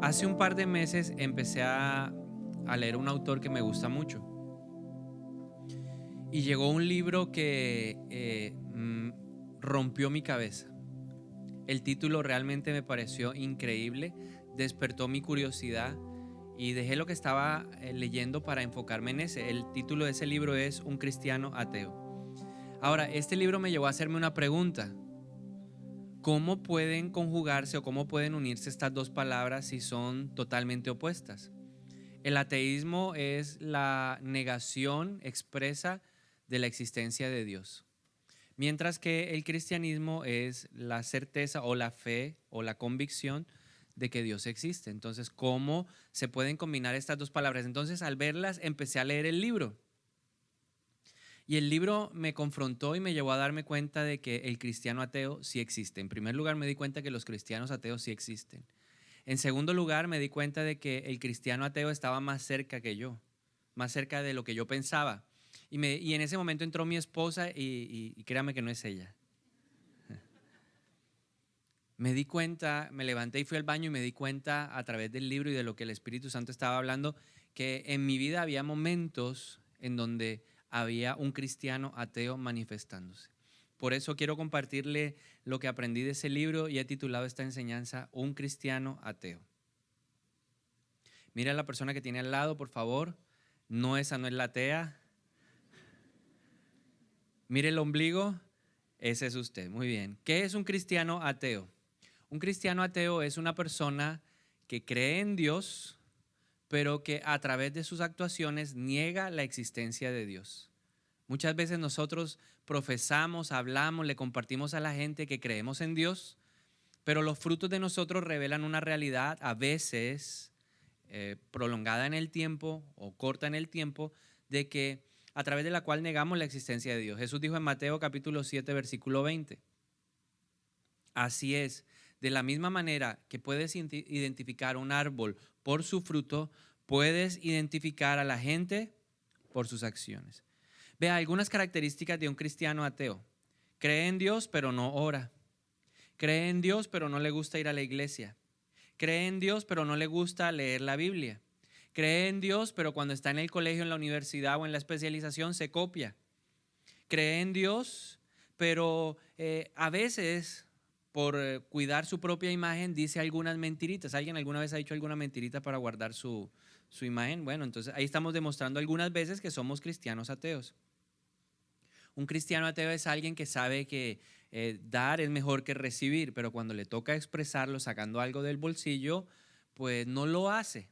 Hace un par de meses empecé a leer un autor que me gusta mucho y llegó un libro que rompió mi cabeza. El título realmente me pareció increíble, despertó mi curiosidad y dejé lo que estaba leyendo para enfocarme en ese. El título de ese libro es Un cristiano ateo. Ahora, este libro me llevó a hacerme una pregunta. ¿Cómo pueden conjugarse o cómo pueden unirse estas dos palabras si son totalmente opuestas? El ateísmo es la negación expresa de la existencia de Dios, mientras que el cristianismo es la certeza o la fe o la convicción de que Dios existe. Entonces, ¿cómo se pueden combinar estas dos palabras? Entonces, al verlas, empecé a leer el libro. Y el libro me confrontó y me llevó a darme cuenta de que el cristiano ateo sí existe. En primer lugar, me di cuenta que los cristianos ateos sí existen. En segundo lugar, me di cuenta de que el cristiano ateo estaba más cerca que yo, más cerca de lo que yo pensaba. Y en ese momento entró mi esposa y créame que no es ella. Me di cuenta, me levanté y fui al baño y me di cuenta a través del libro y de lo que el Espíritu Santo estaba hablando, que en mi vida había momentos en donde había un cristiano ateo manifestándose. Por eso quiero compartirle lo que aprendí de ese libro y he titulado esta enseñanza Un cristiano ateo. Mira a la persona que tiene al lado, por favor. No, esa no es la atea. Mire el ombligo, ese es usted. Muy bien. ¿Qué es un cristiano ateo? Un cristiano ateo es una persona que cree en Dios, pero que a través de sus actuaciones niega la existencia de Dios. Muchas veces nosotros profesamos, hablamos, le compartimos a la gente que creemos en Dios, pero los frutos de nosotros revelan una realidad a veces prolongada en el tiempo o corta en el tiempo, de que a través de la cual negamos la existencia de Dios. Jesús dijo en Mateo capítulo 7, versículo 20. Así es, de la misma manera que puedes identificar un árbol por su fruto, puedes identificar a la gente por sus acciones. Vea algunas características de un cristiano ateo. Cree en Dios, pero no ora. Cree en Dios, pero no le gusta ir a la iglesia. Cree en Dios, pero no le gusta leer la Biblia. Cree en Dios, pero cuando está en el colegio, en la universidad o en la especialización se copia. Cree en Dios, pero a veces por cuidar su propia imagen dice algunas mentiritas. ¿Alguien alguna vez ha dicho alguna mentirita para guardar su imagen? Bueno, entonces ahí estamos demostrando algunas veces que somos cristianos ateos. Un cristiano ateo es alguien que sabe que dar es mejor que recibir, pero cuando le toca expresarlo sacando algo del bolsillo, pues no lo hace,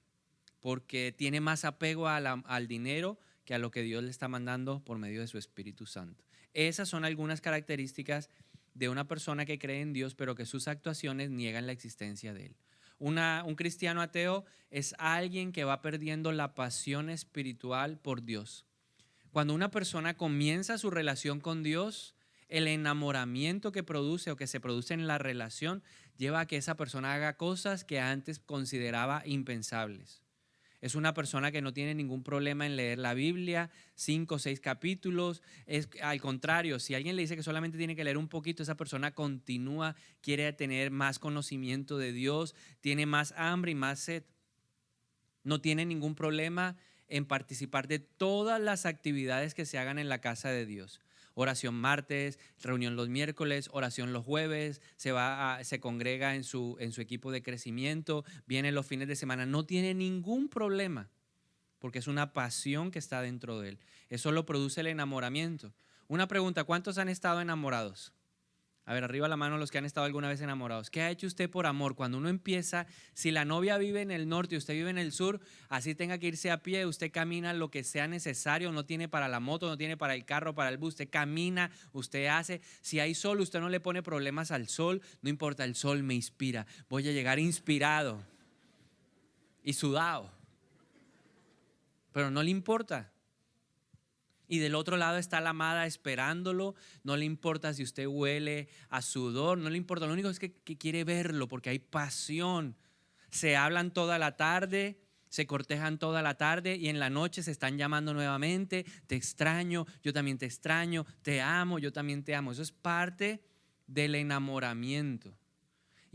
porque tiene más apego al dinero que a lo que Dios le está mandando por medio de su Espíritu Santo. Esas son algunas características de una persona que cree en Dios, pero que sus actuaciones niegan la existencia de Él. Un cristiano ateo es alguien que va perdiendo la pasión espiritual por Dios. Cuando una persona comienza su relación con Dios, el enamoramiento que produce o que se produce en la relación lleva a que esa persona haga cosas que antes consideraba impensables. Es una persona que no tiene ningún problema en leer la Biblia, 5 o 6 capítulos. Al contrario, si alguien le dice que solamente tiene que leer un poquito, esa persona continúa, quiere tener más conocimiento de Dios, tiene más hambre y más sed. No tiene ningún problema en participar de todas las actividades que se hagan en la casa de Dios. Oración martes, reunión los miércoles, oración los jueves, se congrega en su equipo de crecimiento, viene los fines de semana, no tiene ningún problema porque es una pasión que está dentro de él. Eso lo produce el enamoramiento. Una pregunta, ¿cuántos han estado enamorados? A ver, arriba la mano los que han estado alguna vez enamorados. ¿Qué ha hecho usted por amor? Cuando uno empieza, si la novia vive en el norte y usted vive en el sur, así tenga que irse a pie, usted camina lo que sea necesario, no tiene para la moto, no tiene para el carro, para el bus, usted camina, usted hace. Si hay sol, usted no le pone problemas al sol, no importa, el sol me inspira. Voy a llegar inspirado y sudado, pero no le importa. Y del otro lado está la amada esperándolo, no le importa si usted huele a sudor, no le importa, lo único es que quiere verlo porque hay pasión. Se hablan toda la tarde, se cortejan toda la tarde y en la noche se están llamando nuevamente, te extraño, yo también te extraño, te amo, yo también te amo. Eso es parte del enamoramiento.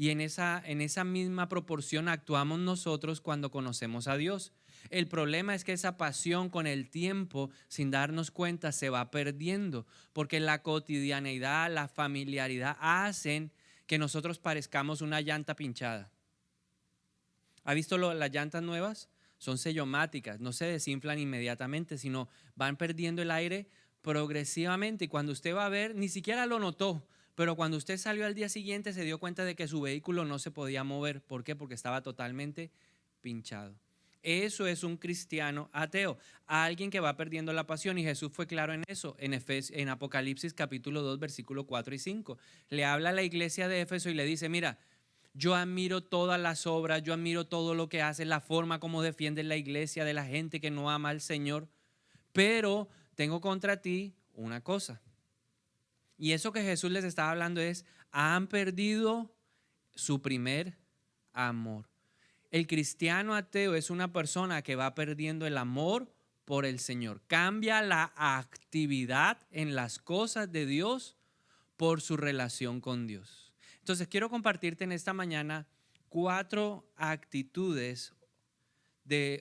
Y en esa misma proporción actuamos nosotros cuando conocemos a Dios. El problema es que esa pasión con el tiempo, sin darnos cuenta, se va perdiendo, porque la cotidianeidad, la familiaridad hacen que nosotros parezcamos una llanta pinchada. ¿Ha visto las llantas nuevas? Son sellomáticas, no se desinflan inmediatamente, sino van perdiendo el aire progresivamente. Y cuando usted va a ver, ni siquiera lo notó, pero cuando usted salió al día siguiente se dio cuenta de que su vehículo no se podía mover. ¿Por qué? Porque estaba totalmente pinchado. Eso es un cristiano ateo, alguien que va perdiendo la pasión, y Jesús fue claro en eso, en Apocalipsis capítulo 2, versículo 4 y 5. Le habla a la iglesia de Éfeso y le dice, mira, yo admiro todas las obras, yo admiro todo lo que haces, la forma como defiendes la iglesia de la gente que no ama al Señor, pero tengo contra ti una cosa. Y eso que Jesús les estaba hablando es, han perdido su primer amor. El cristiano ateo es una persona que va perdiendo el amor por el Señor. Cambia la actividad en las cosas de Dios por su relación con Dios. Entonces quiero compartirte en esta mañana 4 actitudes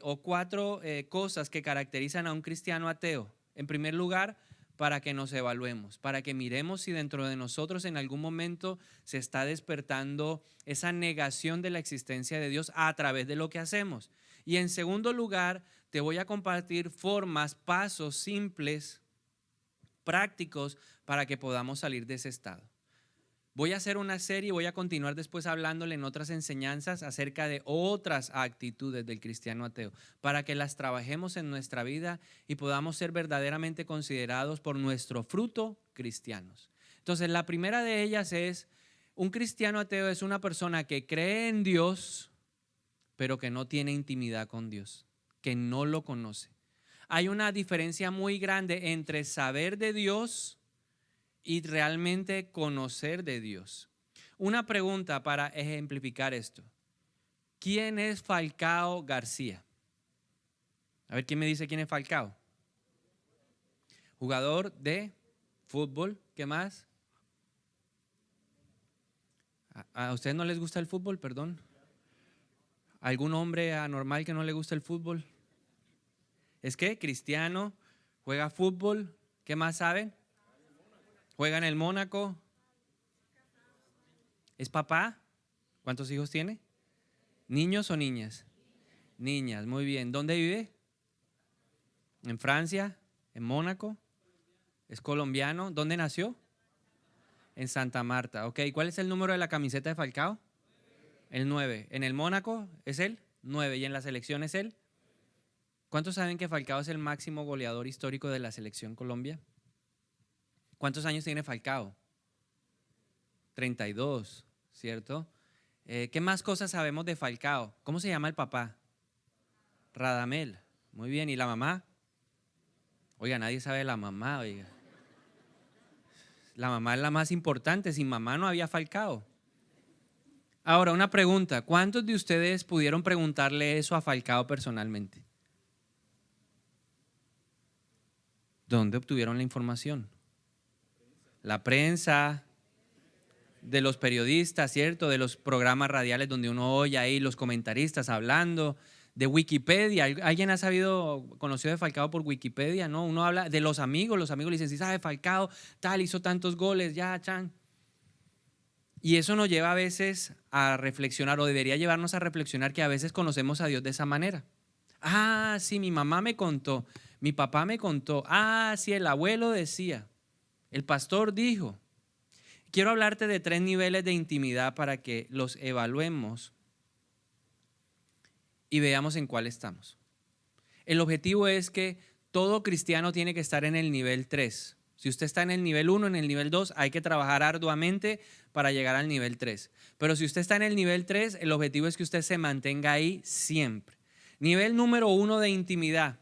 o 4 cosas que caracterizan a un cristiano ateo. En primer lugar, para que nos evaluemos, para que miremos si dentro de nosotros en algún momento se está despertando esa negación de la existencia de Dios a través de lo que hacemos. Y en segundo lugar, te voy a compartir formas, pasos simples, prácticos, para que podamos salir de ese estado. Voy a hacer una serie y voy a continuar después hablándole en otras enseñanzas acerca de otras actitudes del cristiano ateo, para que las trabajemos en nuestra vida y podamos ser verdaderamente considerados por nuestro fruto cristianos. Entonces, la primera de ellas es, un cristiano ateo es una persona que cree en Dios, pero que no tiene intimidad con Dios, que no lo conoce. Hay una diferencia muy grande entre saber de Dios y realmente conocer de Dios. Una pregunta para ejemplificar esto. ¿Quién es Falcao García? A ver, ¿quién me dice quién es Falcao? Jugador de fútbol. ¿Qué más? ¿A ustedes no les gusta el fútbol? Perdón. ¿Algún hombre anormal que no le gusta el fútbol? ¿Es que cristiano, juega fútbol? ¿Qué más saben? ¿Juega en el Mónaco? ¿Es papá? ¿Cuántos hijos tiene? ¿Niños o niñas? Niñas, muy bien. ¿Dónde vive? ¿En Francia? ¿En Mónaco? ¿Es colombiano? ¿Dónde nació? En Santa Marta. Ok, ¿cuál es el número de la camiseta de Falcao? El 9. ¿En el Mónaco es él? 9. ¿Y en la selección es él? ¿Cuántos saben que Falcao es el máximo goleador histórico de la selección Colombia? ¿Cuántos años tiene Falcao? 32, ¿cierto? ¿Qué más cosas sabemos de Falcao? ¿Cómo se llama el papá? Radamel. Muy bien. ¿Y la mamá? Oiga, nadie sabe de la mamá, oiga. La mamá es la más importante. Sin mamá no había Falcao. Ahora, una pregunta. ¿Cuántos de ustedes pudieron preguntarle eso a Falcao personalmente? ¿Dónde obtuvieron la información? La prensa, de los periodistas, ¿cierto? De los programas radiales donde uno oye ahí los comentaristas hablando, de Wikipedia. ¿Alguien ha conocido de Falcao por Wikipedia? ¿No? Uno habla de los amigos le dicen, sí, sabe Falcao, tal, hizo tantos goles, ya, chan. Y eso nos lleva a veces a reflexionar, o debería llevarnos a reflexionar, que a veces conocemos a Dios de esa manera. Ah, sí, mi mamá me contó, mi papá me contó, ah, sí, el abuelo decía, el pastor dijo. Quiero hablarte de 3 niveles de intimidad para que los evaluemos y veamos en cuál estamos. El objetivo es que todo cristiano tiene que estar en el nivel 3. Si usted está en el nivel 1, en el nivel 2, hay que trabajar arduamente para llegar al nivel 3. Pero si usted está en el nivel 3, el objetivo es que usted se mantenga ahí siempre. Nivel número 1 de intimidad.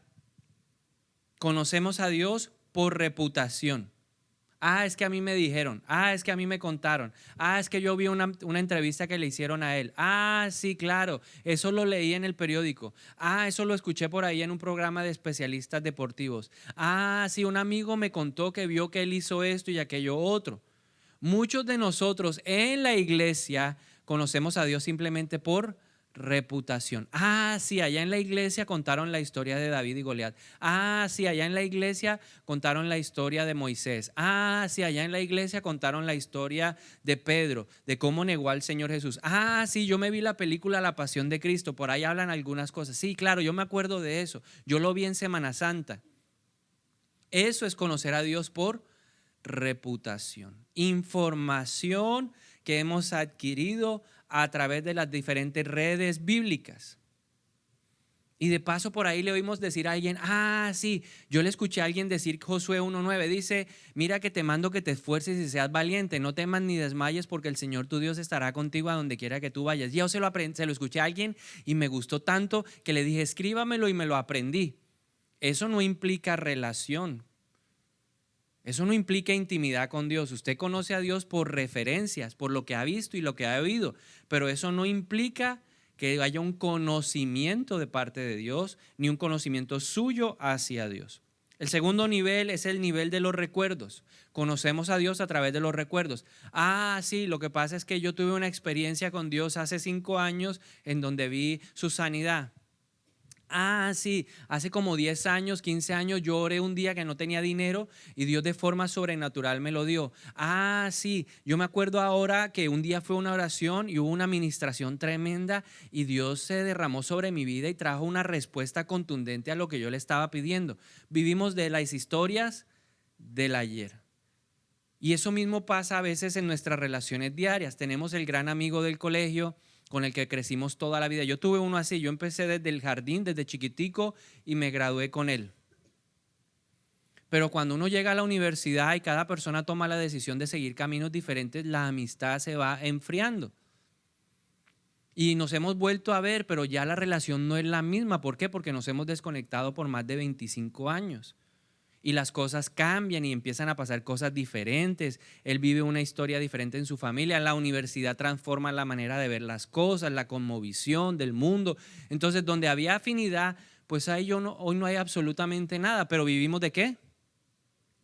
Conocemos a Dios por reputación. Ah, es que a mí me dijeron. Ah, es que a mí me contaron. Ah, es que yo vi una entrevista que le hicieron a él. Ah, sí, claro. Eso lo leí en el periódico. Ah, eso lo escuché por ahí en un programa de especialistas deportivos. Ah, sí, un amigo me contó que vio que él hizo esto y aquello otro. Muchos de nosotros en la iglesia conocemos a Dios simplemente por reputación. Ah, sí, allá en la iglesia contaron la historia de David y Goliat. Ah, sí, allá en la iglesia contaron la historia de Moisés. Ah, sí, allá en la iglesia contaron la historia de Pedro, de cómo negó al Señor Jesús. Ah, sí, yo me vi la película La Pasión de Cristo, por ahí hablan algunas cosas. Sí, claro, yo me acuerdo de eso. Yo lo vi en Semana Santa. Eso es conocer a Dios por reputación, información que hemos adquirido a través de las diferentes redes bíblicas. Y de paso por ahí le oímos decir a alguien, ah, sí, yo le escuché a alguien decir Josué 1:9, dice, mira que te mando que te esfuerces y seas valiente, no temas ni desmayes porque el Señor tu Dios estará contigo a donde quiera que tú vayas. Yo se lo escuché a alguien y me gustó tanto que le dije, escríbamelo y me lo aprendí. Eso no implica relación. Eso no implica intimidad con Dios. Usted conoce a Dios por referencias, por lo que ha visto y lo que ha oído, pero eso no implica que haya un conocimiento de parte de Dios, ni un conocimiento suyo hacia Dios. El segundo nivel es el nivel de los recuerdos. Conocemos a Dios a través de los recuerdos. Ah, sí, lo que pasa es que yo tuve una experiencia con Dios hace 5 años en donde vi su sanidad. Ah, sí, hace como 10 años, 15 años yo oré un día que no tenía dinero y Dios de forma sobrenatural me lo dio. Ah, sí, yo me acuerdo ahora que un día fue una oración y hubo una administración tremenda y Dios se derramó sobre mi vida y trajo una respuesta contundente a lo que yo le estaba pidiendo. Vivimos de las historias del ayer. Y eso mismo pasa a veces en nuestras relaciones diarias. Tenemos el gran amigo del colegio con el que crecimos toda la vida. Yo tuve uno así, yo empecé desde el jardín, desde chiquitico y me gradué con él. Pero cuando uno llega a la universidad y cada persona toma la decisión de seguir caminos diferentes, la amistad se va enfriando. Y nos hemos vuelto a ver, pero ya la relación no es la misma. ¿Por qué? Porque nos hemos desconectado por más de 25 años. Y las cosas cambian y empiezan a pasar cosas diferentes. Él vive una historia diferente en su familia. La universidad transforma la manera de ver las cosas, la cosmovisión del mundo. Entonces, donde había afinidad, pues ahí hoy no hay absolutamente nada. Pero vivimos ¿de qué?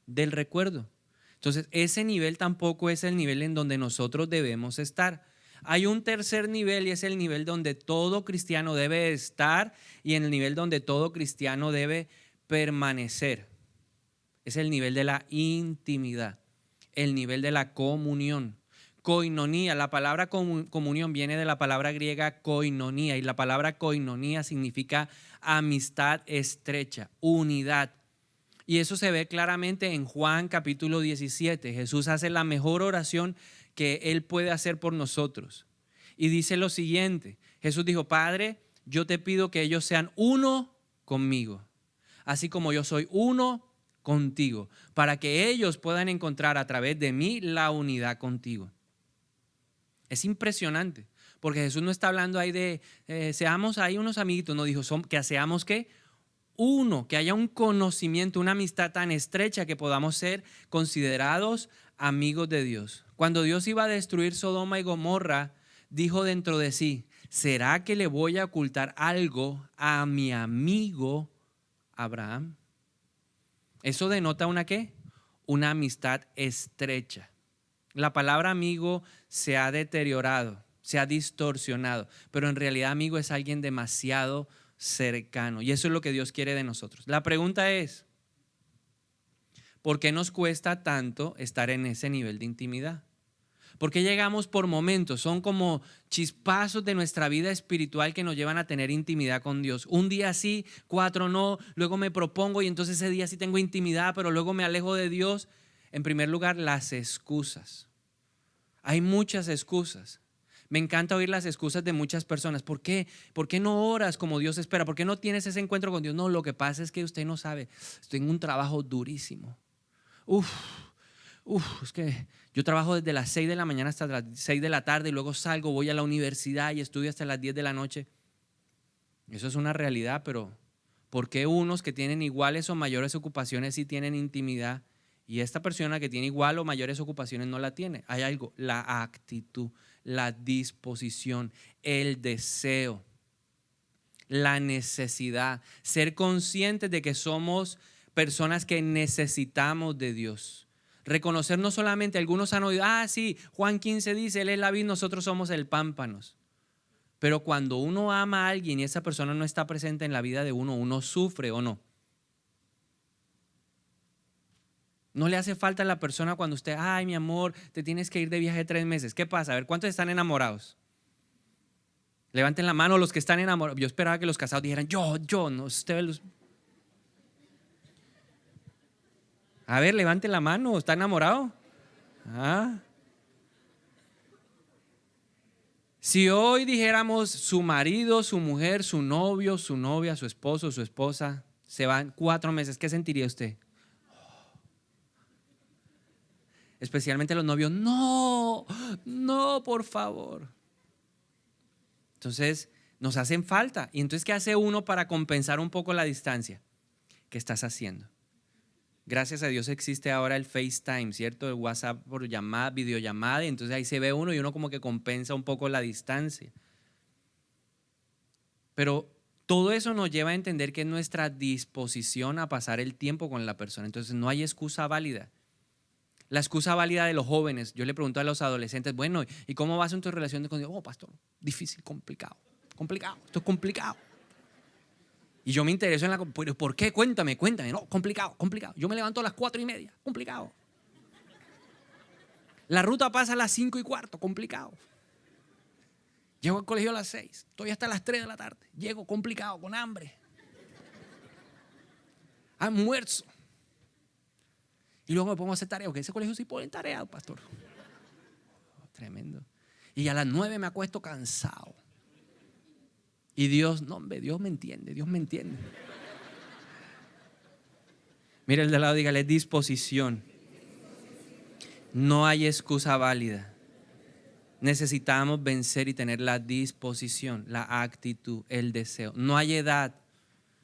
Del recuerdo. Entonces, ese nivel tampoco es el nivel en donde nosotros debemos estar. Hay un tercer nivel y es el nivel donde todo cristiano debe estar y en el nivel donde todo cristiano debe permanecer. Es el nivel de la intimidad, el nivel de la comunión. Koinonía, la palabra comunión viene de la palabra griega koinonía y la palabra koinonía significa amistad estrecha, unidad. Y eso se ve claramente en Juan capítulo 17. Jesús hace la mejor oración que Él puede hacer por nosotros. Y dice lo siguiente, Jesús dijo, Padre, yo te pido que ellos sean uno conmigo, así como yo soy uno contigo, para que ellos puedan encontrar a través de mí la unidad contigo. Es impresionante, porque Jesús no está hablando ahí de seamos ahí unos amiguitos, no dijo que seamos ¿qué? Uno, que haya un conocimiento, una amistad tan estrecha que podamos ser considerados amigos de Dios. Cuando Dios iba a destruir Sodoma y Gomorra, dijo dentro de sí, ¿será que le voy a ocultar algo a mi amigo Abraham? Eso denota una ¿qué? Una amistad estrecha. La palabra amigo se ha deteriorado, se ha distorsionado, pero en realidad amigo es alguien demasiado cercano y eso es lo que Dios quiere de nosotros. La pregunta es, ¿por qué nos cuesta tanto estar en ese nivel de intimidad? ¿Por qué llegamos por momentos? Son como chispazos de nuestra vida espiritual que nos llevan a tener intimidad con Dios. Un día sí, 4 no, luego me propongo y entonces ese día sí tengo intimidad, pero luego me alejo de Dios. En primer lugar, las excusas. Hay muchas excusas. Me encanta oír las excusas de muchas personas. ¿Por qué? ¿Por qué no oras como Dios espera? ¿Por qué no tienes ese encuentro con Dios? No, lo que pasa es que usted no sabe. Estoy en un trabajo durísimo. Es que yo trabajo desde las 6 de la mañana hasta las 6 de la tarde y luego salgo, voy a la universidad y estudio hasta las 10 de la noche. Eso es una realidad, pero ¿por qué unos que tienen iguales o mayores ocupaciones sí tienen intimidad y esta persona que tiene igual o mayores ocupaciones no la tiene? Hay algo, la actitud, la disposición, el deseo, la necesidad, ser conscientes de que somos personas que necesitamos de Dios. Reconocer no solamente, algunos han oído, sí, Juan 15 dice, Él es la vid, nosotros somos el pámpanos. Pero cuando uno ama a alguien y esa persona no está presente en la vida de uno, uno sufre o no. No le hace falta a la persona cuando usted, ay, mi amor, te tienes que ir de viaje 3 meses. ¿Qué pasa? A ver, ¿cuántos están enamorados? Levanten la mano los que están enamorados. Yo esperaba que los casados dijeran, yo, no, ustedes. A ver, levanten la mano, ¿está enamorado? Si hoy dijéramos su marido, su mujer, su novio, su novia, su esposo, su esposa, se van 4 meses, ¿qué sentiría usted? Especialmente los novios, no, por favor. Entonces, nos hacen falta. ¿Y entonces qué hace uno para compensar un poco la distancia? ¿Qué estás haciendo? Gracias a Dios existe ahora el FaceTime, ¿cierto? El WhatsApp por llamada, videollamada, y entonces ahí se ve uno y uno como que compensa un poco la distancia. Pero todo eso nos lleva a entender que es nuestra disposición a pasar el tiempo con la persona. Entonces no hay excusa válida. La excusa válida de los jóvenes, yo le pregunto a los adolescentes, bueno, ¿y cómo vas en tu relación con Dios? Oh, pastor, difícil, complicado, esto es complicado. Y yo me intereso en ¿pero por qué? Cuéntame, no, complicado. Yo me levanto a las 4:30, complicado. La ruta pasa a las 5:15, complicado. Llego al colegio a las 6, estoy hasta las 3 de la tarde, llego complicado, con hambre. Almuerzo. Y luego me pongo a hacer tarea, porque ese colegio sí pone tarea, pastor. Tremendo. Y a las 9 me acuesto cansado. Y Dios, no, hombre, Dios me entiende. Mira el de al lado, dígale, disposición. No hay excusa válida. Necesitamos vencer y tener la disposición, la actitud, el deseo. No hay edad.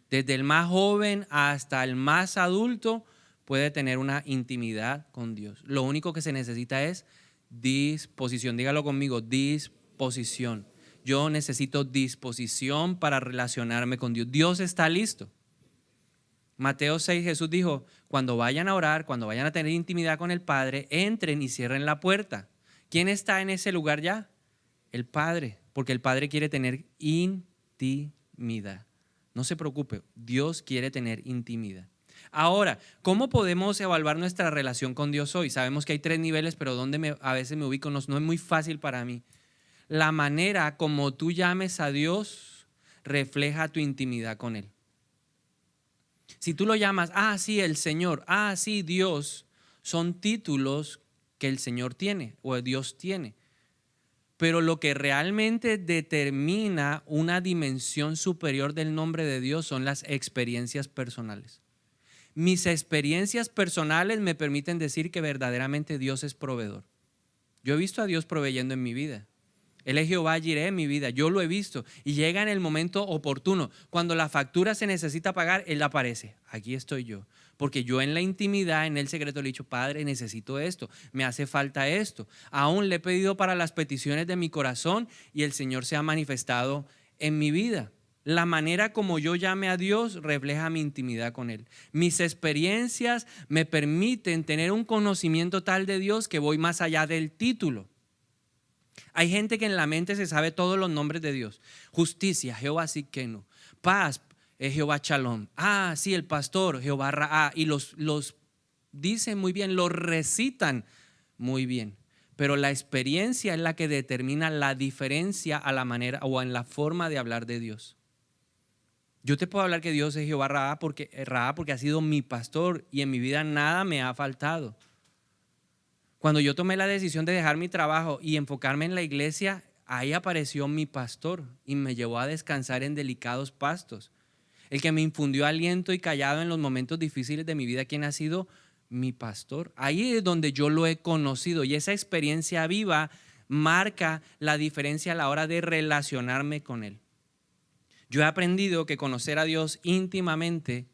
Desde el más joven hasta el más adulto puede tener una intimidad con Dios. Lo único que se necesita es disposición. Dígalo conmigo, disposición. Yo necesito disposición para relacionarme con Dios. Dios está listo. Mateo 6, Jesús dijo, cuando vayan a orar, cuando vayan a tener intimidad con el Padre, entren y cierren la puerta. ¿Quién está en ese lugar ya? El Padre, porque el Padre quiere tener intimidad. No se preocupe, Dios quiere tener intimidad. Ahora, ¿cómo podemos evaluar nuestra relación con Dios hoy? Sabemos que hay 3 niveles, pero donde a veces me ubico no es muy fácil para mí. La manera como tú llames a Dios refleja tu intimidad con Él. Si tú lo llamas, sí, el Señor, sí, Dios, son títulos que el Señor tiene o Dios tiene. Pero lo que realmente determina una dimensión superior del nombre de Dios son las experiencias personales. Mis experiencias personales me permiten decir que verdaderamente Dios es proveedor. Yo he visto a Dios proveyendo en mi vida. Él es Jehová Jireh en mi vida, yo lo he visto y llega en el momento oportuno. Cuando la factura se necesita pagar, Él aparece. Aquí estoy yo, porque yo en la intimidad, en el secreto le he dicho, Padre, necesito esto, me hace falta esto. Aún le he pedido para las peticiones de mi corazón y el Señor se ha manifestado en mi vida. La manera como yo llame a Dios refleja mi intimidad con Él. Mis experiencias me permiten tener un conocimiento tal de Dios que voy más allá del título. Hay gente que en la mente se sabe todos los nombres de Dios. Justicia, Jehová Sidkenu. Paz, Jehová Shalom. Sí, el pastor, Jehová Raá. Y los dicen muy bien, los recitan muy bien. Pero la experiencia es la que determina la diferencia a la manera o en la forma de hablar de Dios. Yo te puedo hablar que Dios es Jehová Raá porque ha sido mi pastor y en mi vida nada me ha faltado. Cuando yo tomé la decisión de dejar mi trabajo y enfocarme en la iglesia, ahí apareció mi pastor y me llevó a descansar en delicados pastos. El que me infundió aliento y callado en los momentos difíciles de mi vida, ¿quién ha sido? Mi pastor. Ahí es donde yo lo he conocido y esa experiencia viva marca la diferencia a la hora de relacionarme con Él. Yo he aprendido que conocer a Dios íntimamente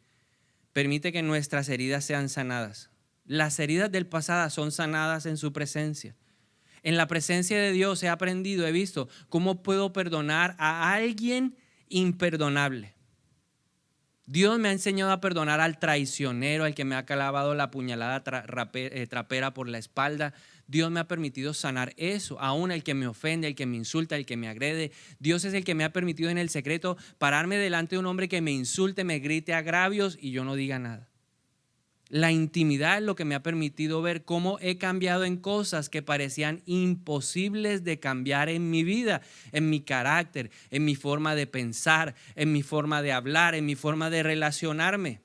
permite que nuestras heridas sean sanadas. Las heridas del pasado son sanadas en su presencia. En la presencia de Dios he aprendido, he visto cómo puedo perdonar a alguien imperdonable. Dios me ha enseñado a perdonar al traicionero, al que me ha clavado la puñalada trapera por la espalda. Dios me ha permitido sanar eso, aún el que me ofende, el que me insulta, el que me agrede. Dios es el que me ha permitido en el secreto pararme delante de un hombre que me insulte, me grite agravios y yo no diga nada. La intimidad es lo que me ha permitido ver cómo he cambiado en cosas que parecían imposibles de cambiar en mi vida, en mi carácter, en mi forma de pensar, en mi forma de hablar, en mi forma de relacionarme.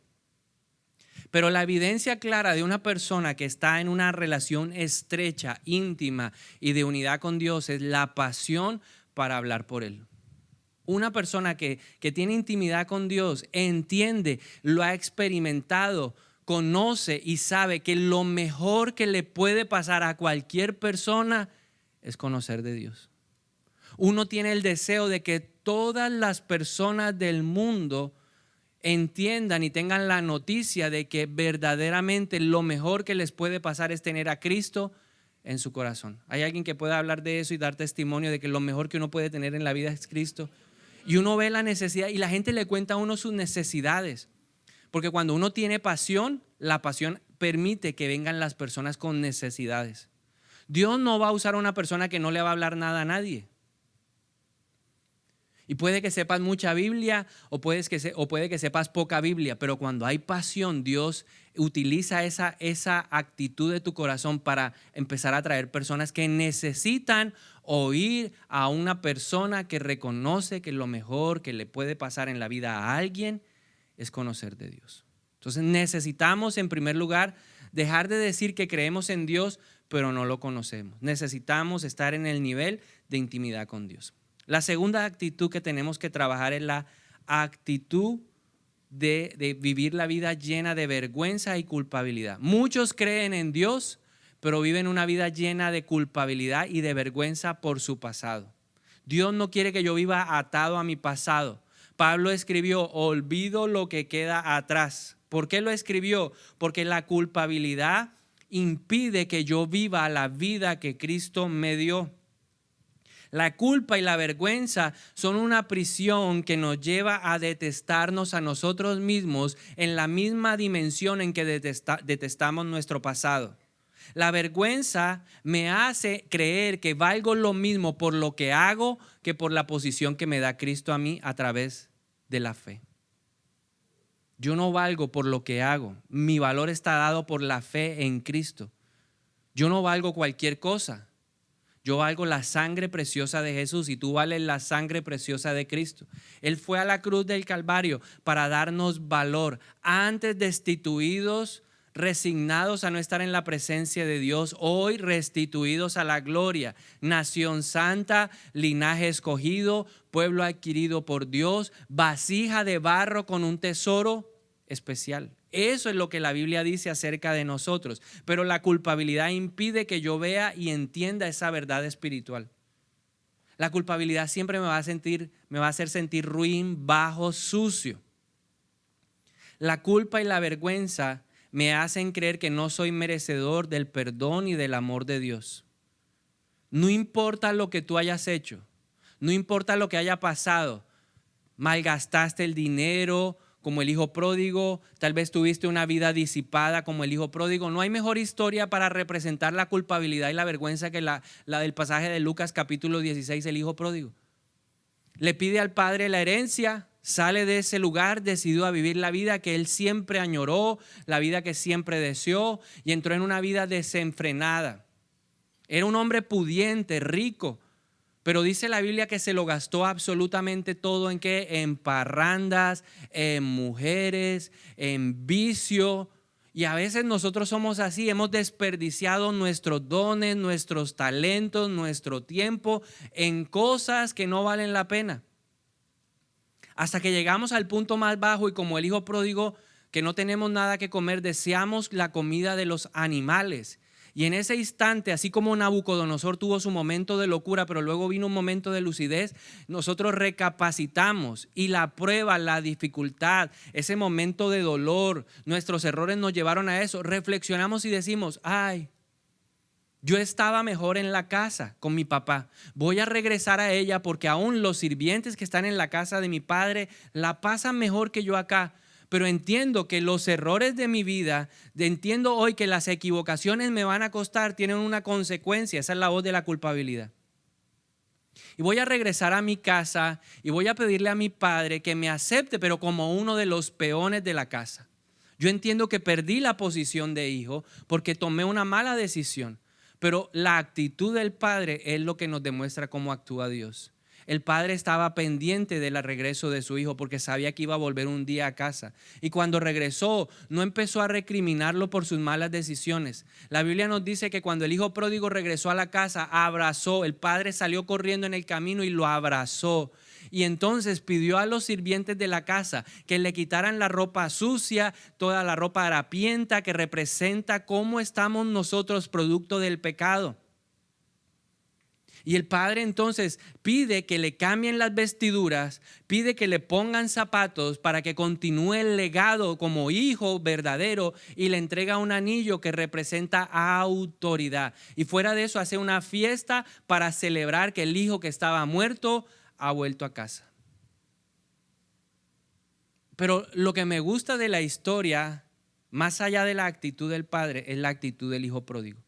Pero la evidencia clara de una persona que está en una relación estrecha, íntima y de unidad con Dios es la pasión para hablar por Él. Una persona que tiene intimidad con Dios entiende, lo ha experimentado, conoce y sabe que lo mejor que le puede pasar a cualquier persona es conocer de Dios. Uno tiene el deseo de que todas las personas del mundo entiendan y tengan la noticia de que verdaderamente lo mejor que les puede pasar es tener a Cristo en su corazón. ¿Hay alguien que pueda hablar de eso y dar testimonio de que lo mejor que uno puede tener en la vida es Cristo? Y uno ve la necesidad y la gente le cuenta a uno sus necesidades. Porque cuando uno tiene pasión, la pasión permite que vengan las personas con necesidades. Dios no va a usar a una persona que no le va a hablar nada a nadie. Y puede que sepas mucha Biblia o puede que sepas poca Biblia, pero cuando hay pasión, Dios utiliza esa actitud de tu corazón para empezar a traer personas que necesitan oír a una persona que reconoce que lo mejor que le puede pasar en la vida a alguien es conocer de Dios. Entonces necesitamos, en primer lugar, dejar de decir que creemos en Dios, pero no lo conocemos. Necesitamos estar en el nivel de intimidad con Dios. La segunda actitud que tenemos que trabajar es la actitud de vivir la vida llena de vergüenza y culpabilidad. Muchos creen en Dios, pero viven una vida llena de culpabilidad y de vergüenza por su pasado. Dios no quiere que yo viva atado a mi pasado. Pablo escribió, olvido lo que queda atrás. ¿Por qué lo escribió? Porque la culpabilidad impide que yo viva la vida que Cristo me dio. La culpa y la vergüenza son una prisión que nos lleva a detestarnos a nosotros mismos en la misma dimensión en que detestamos nuestro pasado. La vergüenza me hace creer que valgo lo mismo por lo que hago que por la posición que me da Cristo a mí a través de la fe. Yo no valgo por lo que hago. Mi valor está dado por la fe en Cristo. Yo no valgo cualquier cosa. Yo valgo la sangre preciosa de Jesús y tú vales la sangre preciosa de Cristo. Él fue a la cruz del Calvario para darnos valor. Antes destituidos, resignados a no estar en la presencia de Dios, hoy restituidos a la gloria. Nación santa, linaje escogido, pueblo adquirido por Dios, vasija de barro con un tesoro especial. Eso es lo que la Biblia dice acerca de nosotros, pero la culpabilidad impide que yo vea y entienda esa verdad espiritual. La culpabilidad siempre me va a hacer sentir ruin, bajo, sucio. La culpa y la vergüenza me hacen creer que no soy merecedor del perdón y del amor de Dios. No importa lo que tú hayas hecho, no importa lo que haya pasado, malgastaste el dinero como el hijo pródigo, tal vez tuviste una vida disipada como el hijo pródigo. No hay mejor historia para representar la culpabilidad y la vergüenza que la del pasaje de Lucas capítulo 16, el hijo pródigo. Le pide al padre la herencia, sale de ese lugar, decidió a vivir la vida que él siempre añoró, la vida que siempre deseó y entró en una vida desenfrenada. Era un hombre pudiente, rico, pero dice la Biblia que se lo gastó absolutamente todo. ¿En qué? En parrandas, en mujeres, en vicio. Y a veces nosotros somos así, hemos desperdiciado nuestros dones, nuestros talentos, nuestro tiempo en cosas que no valen la pena. Hasta que llegamos al punto más bajo y como el hijo pródigo, que no tenemos nada que comer, deseamos la comida de los animales. Y en ese instante, así como Nabucodonosor tuvo su momento de locura, pero luego vino un momento de lucidez, nosotros recapacitamos y la prueba, la dificultad, ese momento de dolor, nuestros errores nos llevaron a eso. Reflexionamos y decimos, ay, yo estaba mejor en la casa con mi papá. Voy a regresar a ella porque aún los sirvientes que están en la casa de mi padre la pasan mejor que yo acá. pero entiendo que los errores de mi vida, entiendo hoy que las equivocaciones me van a costar, tienen una consecuencia. Esa es la voz de la culpabilidad. Y voy a regresar a mi casa y voy a pedirle a mi padre que me acepte, pero como uno de los peones de la casa. Yo entiendo que perdí la posición de hijo porque tomé una mala decisión, pero la actitud del padre es lo que nos demuestra cómo actúa Dios. El padre estaba pendiente del regreso de su hijo porque sabía que iba a volver un día a casa. Y cuando regresó, no empezó a recriminarlo por sus malas decisiones. La Biblia nos dice que cuando el hijo pródigo regresó a la casa, abrazó. El padre salió corriendo en el camino y lo abrazó. Y entonces pidió a los sirvientes de la casa que le quitaran la ropa sucia, toda la ropa harapienta que representa cómo estamos nosotros producto del pecado. Y el padre entonces pide que le cambien las vestiduras, pide que le pongan zapatos para que continúe el legado como hijo verdadero y le entrega un anillo que representa autoridad. Y fuera de eso hace una fiesta para celebrar que el hijo que estaba muerto ha vuelto a casa. Pero lo que me gusta de la historia, más allá de la actitud del padre, es la actitud del hijo pródigo.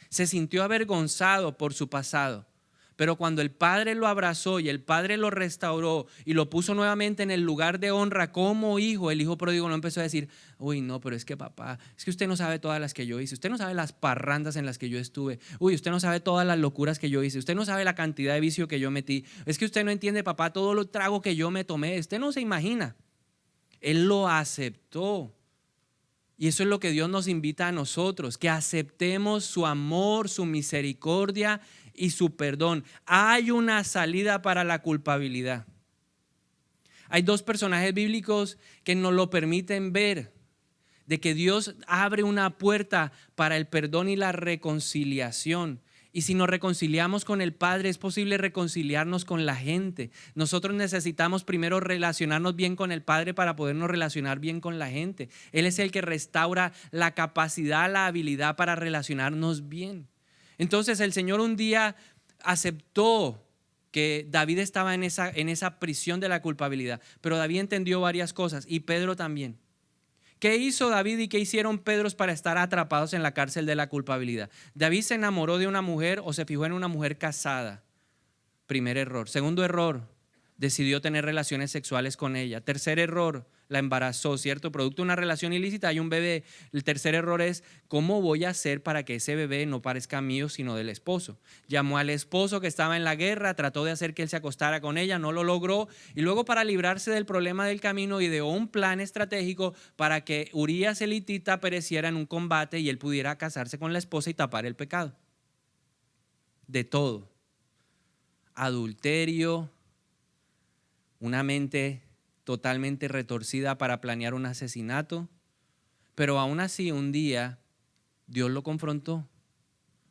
Se sintió avergonzado por su pasado, pero cuando el padre lo abrazó y el padre lo restauró y lo puso nuevamente en el lugar de honra como hijo, el hijo pródigo no empezó a decir: uy, no, pero es que papá, es que usted no sabe todas las que yo hice, usted no sabe las parrandas en las que yo estuve, uy, usted no sabe todas las locuras que yo hice, usted no sabe la cantidad de vicio que yo metí, es que usted no entiende, papá, todo lo trago que yo me tomé, usted no se imagina. Él lo aceptó. Y eso es lo que Dios nos invita a nosotros, que aceptemos su amor, su misericordia y su perdón. Hay una salida para la culpabilidad. Hay dos personajes bíblicos que nos lo permiten ver, de que Dios abre una puerta para el perdón y la reconciliación. Y si nos reconciliamos con el Padre, es posible reconciliarnos con la gente. Nosotros necesitamos primero relacionarnos bien con el Padre para podernos relacionar bien con la gente. Él es el que restaura la capacidad, la habilidad para relacionarnos bien. Entonces el Señor un día aceptó que David estaba en esa prisión de la culpabilidad, pero David entendió varias cosas y Pedro también. ¿Qué hizo David y qué hicieron Pedro para estar atrapados en la cárcel de la culpabilidad? David se enamoró de una mujer o se fijó en una mujer casada. Primer error. Segundo error, decidió tener relaciones sexuales con ella. Tercer error, la embarazó, ¿cierto? Producto de una relación ilícita, hay un bebé. El tercer error es: ¿cómo voy a hacer para que ese bebé no parezca mío sino del esposo? Llamó al esposo que estaba en la guerra, trató de hacer que él se acostara con ella, no lo logró, y luego, para librarse del problema del camino, ideó un plan estratégico para que Urías el hitita pereciera en un combate y él pudiera casarse con la esposa y tapar el pecado. De todo. Adulterio, una mente totalmente retorcida para planear un asesinato, pero aún así un día Dios lo confrontó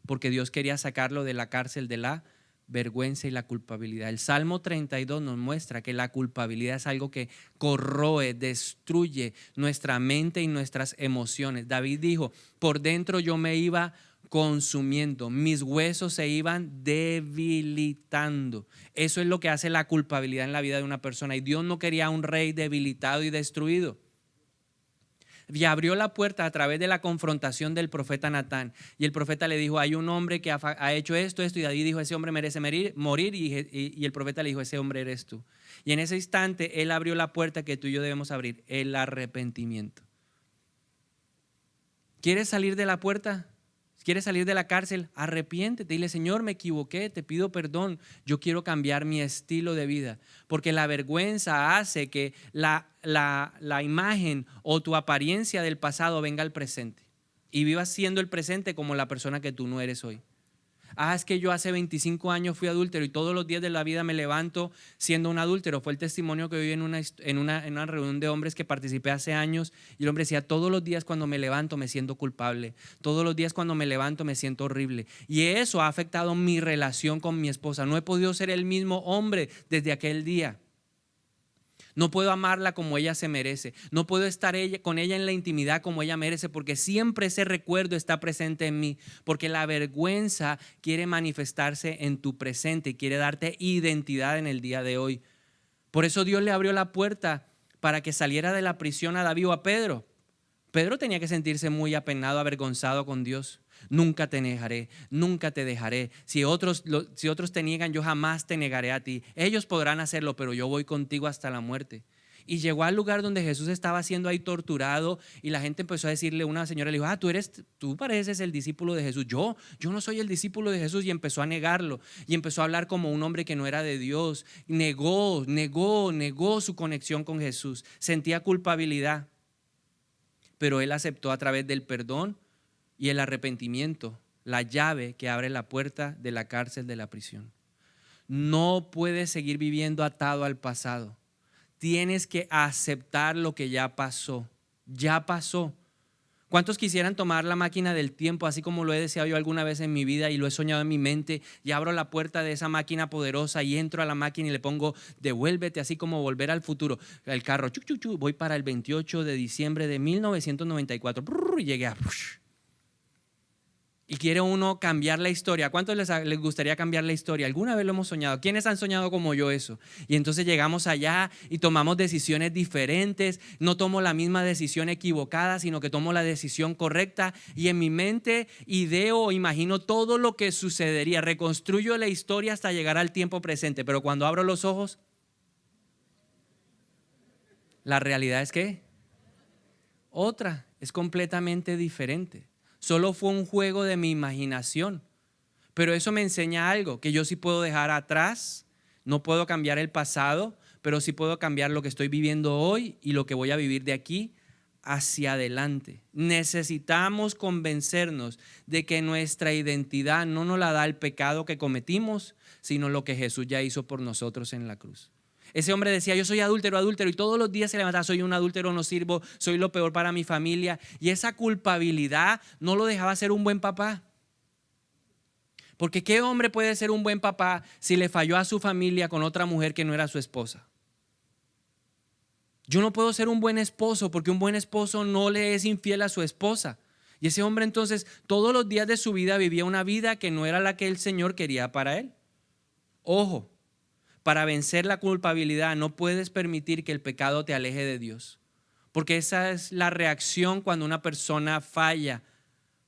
porque Dios quería sacarlo de la cárcel de la vergüenza y la culpabilidad. El Salmo 32 nos muestra que la culpabilidad es algo que corroe, destruye nuestra mente y nuestras emociones. David dijo: por dentro yo me iba consumiendo, mis huesos se iban debilitando. Eso es lo que hace la culpabilidad en la vida de una persona, y Dios no quería un rey debilitado y destruido. Y abrió la puerta a través de la confrontación del profeta Natán, y el profeta le dijo: hay un hombre que ha hecho esto, y David dijo: ese hombre merece morir, y el profeta le dijo: ese hombre eres tú. Y en ese instante él abrió la puerta que tú y yo debemos abrir: el arrepentimiento. ¿Quieres salir de la puerta? ¿Quieres salir de la cárcel? Arrepiéntete, dile: Señor, me equivoqué, te pido perdón, yo quiero cambiar mi estilo de vida. Porque la vergüenza hace que la imagen o tu apariencia del pasado venga al presente y vivas siendo el presente como la persona que tú no eres hoy. Es que yo hace 25 años fui adúltero y todos los días de la vida me levanto siendo un adúltero. Fue el testimonio que vi en una reunión de hombres que participé hace años, y el hombre decía: todos los días cuando me levanto me siento culpable, todos los días cuando me levanto me siento horrible, y eso ha afectado mi relación con mi esposa. No he podido ser el mismo hombre desde aquel día. No puedo amarla como ella se merece. No puedo estar con ella en la intimidad como ella merece, porque siempre ese recuerdo está presente en mí. Porque la vergüenza quiere manifestarse en tu presente y quiere darte identidad en el día de hoy. Por eso Dios le abrió la puerta para que saliera de la prisión a David o a Pedro. Pedro tenía que sentirse muy apenado, avergonzado con Dios. Nunca te negaré, nunca te dejaré. Si otros te niegan, yo jamás te negaré a ti. Ellos podrán hacerlo, pero yo voy contigo hasta la muerte. Y llegó al lugar donde Jesús estaba siendo ahí torturado y la gente empezó a decirle, una señora le dijo, tú pareces el discípulo de Jesús. Yo no soy el discípulo de Jesús, y empezó a negarlo y empezó a hablar como un hombre que no era de Dios. Negó su conexión con Jesús. Sentía culpabilidad, pero él aceptó a través del perdón y el arrepentimiento la llave que abre la puerta de la cárcel, de la prisión. No puedes seguir viviendo atado al pasado. Tienes que aceptar lo que ya pasó. Ya pasó. ¿Cuántos quisieran tomar la máquina del tiempo, así como lo he deseado yo alguna vez en mi vida y lo he soñado en mi mente, y abro la puerta de esa máquina poderosa y entro a la máquina y le pongo devuélvete, así como Volver al Futuro? El carro, voy para el 28 de diciembre de 1994. Y llegué a... Y quiere uno cambiar la historia. ¿Cuántos les gustaría cambiar la historia? ¿Alguna vez lo hemos soñado? ¿Quiénes han soñado como yo eso? Y entonces llegamos allá y tomamos decisiones diferentes. No tomo la misma decisión equivocada, sino que tomo la decisión correcta. Y en mi mente ideo o imagino todo lo que sucedería. Reconstruyo la historia hasta llegar al tiempo presente. Pero cuando abro los ojos, la realidad es que otra, es completamente diferente. Solo fue un juego de mi imaginación. Pero eso me enseña algo, que yo sí puedo dejar atrás. No puedo cambiar el pasado, pero sí puedo cambiar lo que estoy viviendo hoy y lo que voy a vivir de aquí hacia adelante. Necesitamos convencernos de que nuestra identidad no nos la da el pecado que cometimos, sino lo que Jesús ya hizo por nosotros en la cruz. Ese hombre decía, yo soy adúltero, y todos los días se levantaba, soy un adúltero, no sirvo, soy lo peor para mi familia. Y esa culpabilidad no lo dejaba ser un buen papá. Porque ¿qué hombre puede ser un buen papá si le falló a su familia con otra mujer que no era su esposa? Yo no puedo ser un buen esposo porque un buen esposo no le es infiel a su esposa. Y ese hombre entonces todos los días de su vida vivía una vida que no era la que el Señor quería para él. Ojo. Para vencer la culpabilidad no puedes permitir que el pecado te aleje de Dios, porque esa es la reacción cuando una persona falla.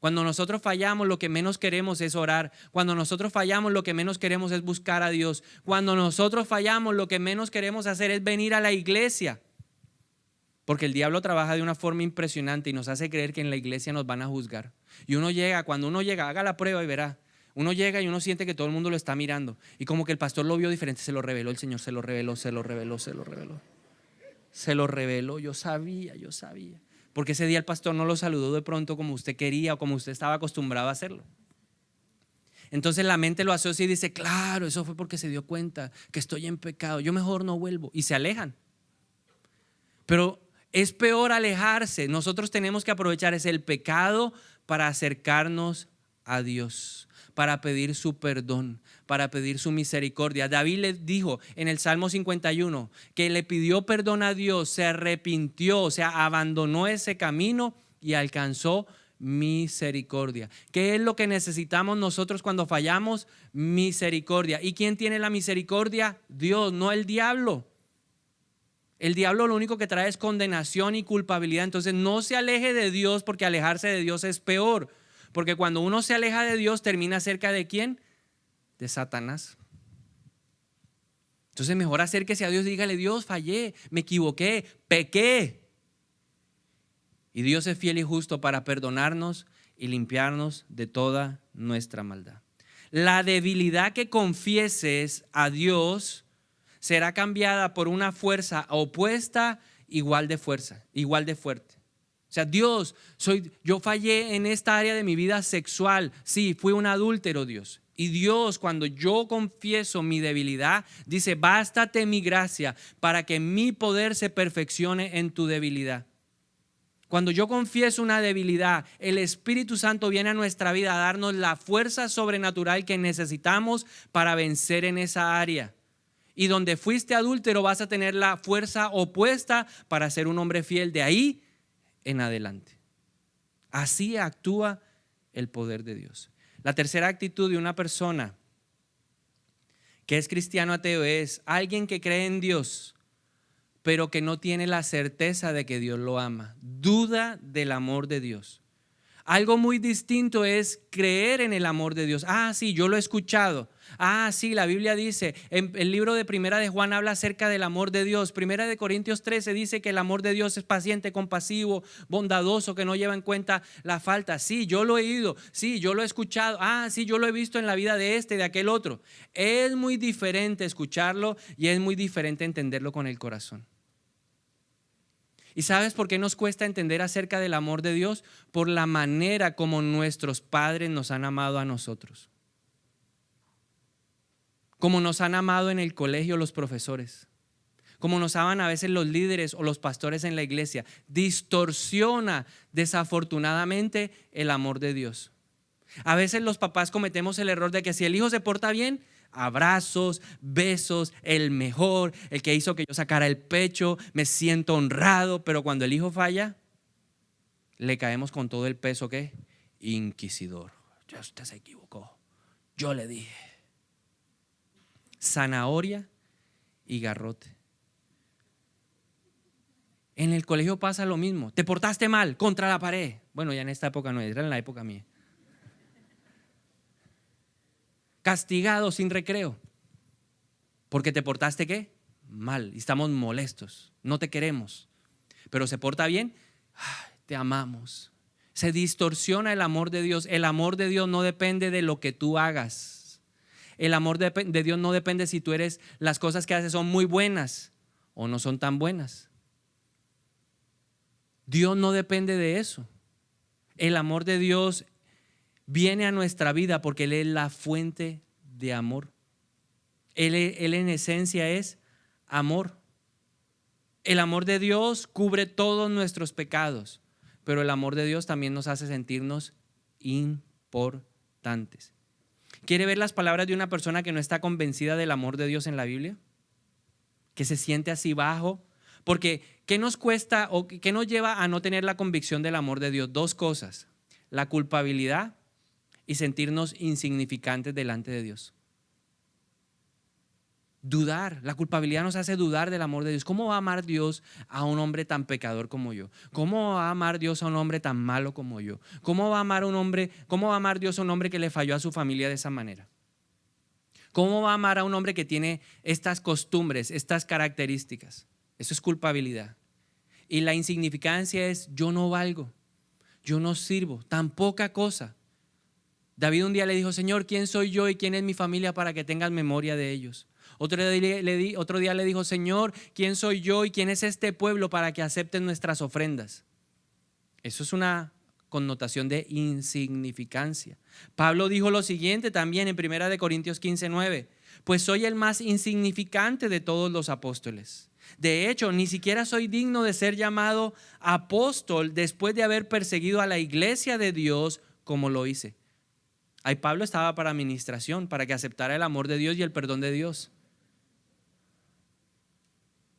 Cuando nosotros fallamos, lo que menos queremos es orar. Cuando nosotros fallamos, lo que menos queremos es buscar a Dios. Cuando nosotros fallamos, lo que menos queremos hacer es venir a la iglesia, porque el diablo trabaja de una forma impresionante y nos hace creer que en la iglesia nos van a juzgar. Y cuando uno llega, haga la prueba y verá. Uno llega y uno siente que todo el mundo lo está mirando. Y como que el pastor lo vio diferente, se lo reveló el Señor, se lo reveló. Yo sabía. Porque ese día el pastor no lo saludó de pronto como usted quería o como usted estaba acostumbrado a hacerlo. Entonces la mente lo asocia y dice, claro, eso fue porque se dio cuenta que estoy en pecado, yo mejor no vuelvo. Y se alejan. Pero es peor alejarse. Nosotros tenemos que aprovechar el pecado para acercarnos a Dios, para pedir su perdón, para pedir su misericordia. David le dijo en el Salmo 51 que le pidió perdón a Dios, se arrepintió, o sea, abandonó ese camino y alcanzó misericordia. ¿Qué es lo que necesitamos nosotros cuando fallamos? Misericordia. ¿Y quién tiene la misericordia? Dios, no el diablo. El diablo lo único que trae es condenación y culpabilidad. Entonces no se aleje de Dios, porque alejarse de Dios es peor. Porque cuando uno se aleja de Dios, termina cerca de ¿quién? De Satanás. Entonces mejor acérquese a Dios y dígale, Dios, fallé, me equivoqué, pequé. Y Dios es fiel y justo para perdonarnos y limpiarnos de toda nuestra maldad. La debilidad que confieses a Dios será cambiada por una fuerza opuesta igual de fuerte. O sea, Dios, yo fallé en esta área de mi vida sexual. Sí, fui un adúltero, Dios. Y Dios, cuando yo confieso mi debilidad, dice, bástate mi gracia para que mi poder se perfeccione en tu debilidad. Cuando yo confieso una debilidad, el Espíritu Santo viene a nuestra vida a darnos la fuerza sobrenatural que necesitamos para vencer en esa área. Y donde fuiste adúltero, vas a tener la fuerza opuesta para ser un hombre fiel de ahí en adelante. Así actúa el poder de Dios. La tercera actitud de una persona que es cristiano ateo es alguien que cree en Dios, pero que no tiene la certeza de que Dios lo ama. Duda del amor de Dios. Algo muy distinto es creer en el amor de Dios. Ah, sí, yo lo he escuchado. Ah, sí, la Biblia dice, en el libro de Primera de Juan habla acerca del amor de Dios. Primera de Corintios 13 dice que el amor de Dios es paciente, compasivo, bondadoso, que no lleva en cuenta la falta. Sí, yo lo he oído. Sí, yo lo he escuchado. Ah, sí, yo lo he visto en la vida de este, de aquel otro. Es muy diferente escucharlo y es muy diferente entenderlo con el corazón. ¿Y sabes por qué nos cuesta entender acerca del amor de Dios? Por la manera como nuestros padres nos han amado a nosotros. Como nos han amado en el colegio los profesores. Como nos aman a veces los líderes o los pastores en la iglesia. Distorsiona desafortunadamente el amor de Dios. A veces los papás cometemos el error de que si el hijo se porta bien, abrazos, besos, el mejor, el que hizo que yo sacara el pecho, me siento honrado. Pero cuando el hijo falla, le caemos con todo el peso, ¿qué? Inquisidor. Ya usted se equivocó. Yo le dije. Zanahoria y garrote. En el colegio pasa lo mismo. Te portaste mal, contra la pared. Bueno, ya en esta época no, era en la época mía. Castigado sin recreo. Porque te portaste ¿qué? Mal. Y estamos molestos. No te queremos. Pero se porta bien, te amamos. Se distorsiona el amor de Dios. El amor de Dios no depende de lo que tú hagas. El amor de Dios no depende si tú eres, las cosas que haces son muy buenas o no son tan buenas. Dios no depende de eso. El amor de Dios viene a nuestra vida porque Él es la fuente de amor. Él en esencia es amor. El amor de Dios cubre todos nuestros pecados, pero el amor de Dios también nos hace sentirnos importantes. ¿Quiere ver las palabras de una persona que no está convencida del amor de Dios en la Biblia? Que se siente así bajo. Porque ¿qué nos cuesta o qué nos lleva a no tener la convicción del amor de Dios? Dos cosas: la culpabilidad y sentirnos insignificantes delante de Dios. Dudar, la culpabilidad nos hace dudar del amor de Dios. ¿Cómo va a amar Dios a un hombre tan pecador como yo? ¿Cómo va a amar Dios a un hombre tan malo como yo? ¿Cómo va a amar Dios a un hombre que le falló a su familia de esa manera? ¿Cómo va a amar a un hombre que tiene estas costumbres, estas características? Eso es culpabilidad. Y la insignificancia es: yo no valgo, yo no sirvo, tan poca cosa. David un día le dijo: Señor, ¿quién soy yo y quién es mi familia para que tengas memoria de ellos? Otro día le dijo: Señor, ¿quién soy yo y quién es este pueblo para que acepten nuestras ofrendas? Eso es una connotación de insignificancia. Pablo dijo lo siguiente también en 1 Corintios 15:9: pues soy el más insignificante de todos los apóstoles. De hecho, ni siquiera soy digno de ser llamado apóstol después de haber perseguido a la iglesia de Dios como lo hice. Ahí Pablo estaba para administración, para que aceptara el amor de Dios y el perdón de Dios.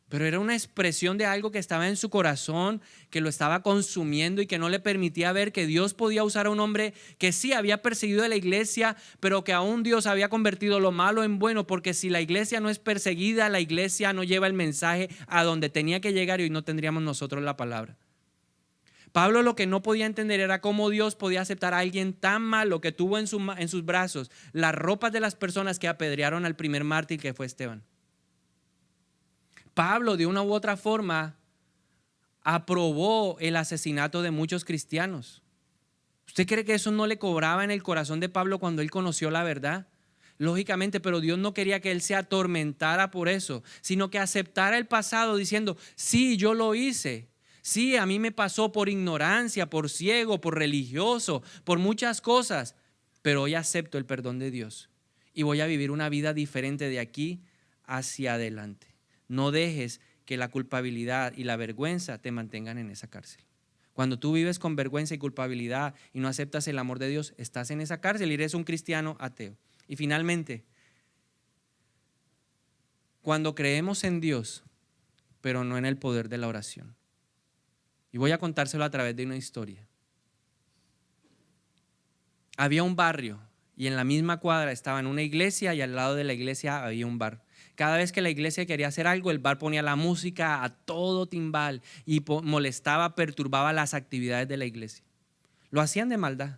Pero era una expresión de algo que estaba en su corazón, que lo estaba consumiendo y que no le permitía ver que Dios podía usar a un hombre que sí había perseguido a la iglesia, pero que aún Dios había convertido lo malo en bueno, porque si la iglesia no es perseguida, la iglesia no lleva el mensaje a donde tenía que llegar y hoy no tendríamos nosotros la palabra. Pablo lo que no podía entender era cómo Dios podía aceptar a alguien tan malo que tuvo en sus brazos las ropas de las personas que apedrearon al primer mártir, que fue Esteban. Pablo de una u otra forma aprobó el asesinato de muchos cristianos. ¿Usted cree que eso no le cobraba en el corazón de Pablo cuando él conoció la verdad? Lógicamente, pero Dios no quería que él se atormentara por eso, sino que aceptara el pasado diciendo: sí, yo lo hice. Sí, a mí me pasó por ignorancia, por ciego, por religioso, por muchas cosas, pero hoy acepto el perdón de Dios y voy a vivir una vida diferente de aquí hacia adelante. No dejes que la culpabilidad y la vergüenza te mantengan en esa cárcel. Cuando tú vives con vergüenza y culpabilidad y no aceptas el amor de Dios, estás en esa cárcel y eres un cristiano ateo. Y finalmente, cuando creemos en Dios, pero no en el poder de la oración. Y voy a contárselo a través de una historia. Había un barrio y en la misma cuadra estaban una iglesia y al lado de la iglesia había un bar Cada vez que la iglesia quería hacer algo, el bar ponía la música a todo timbal y molestaba, perturbaba las actividades de la iglesia. Lo hacían de maldad.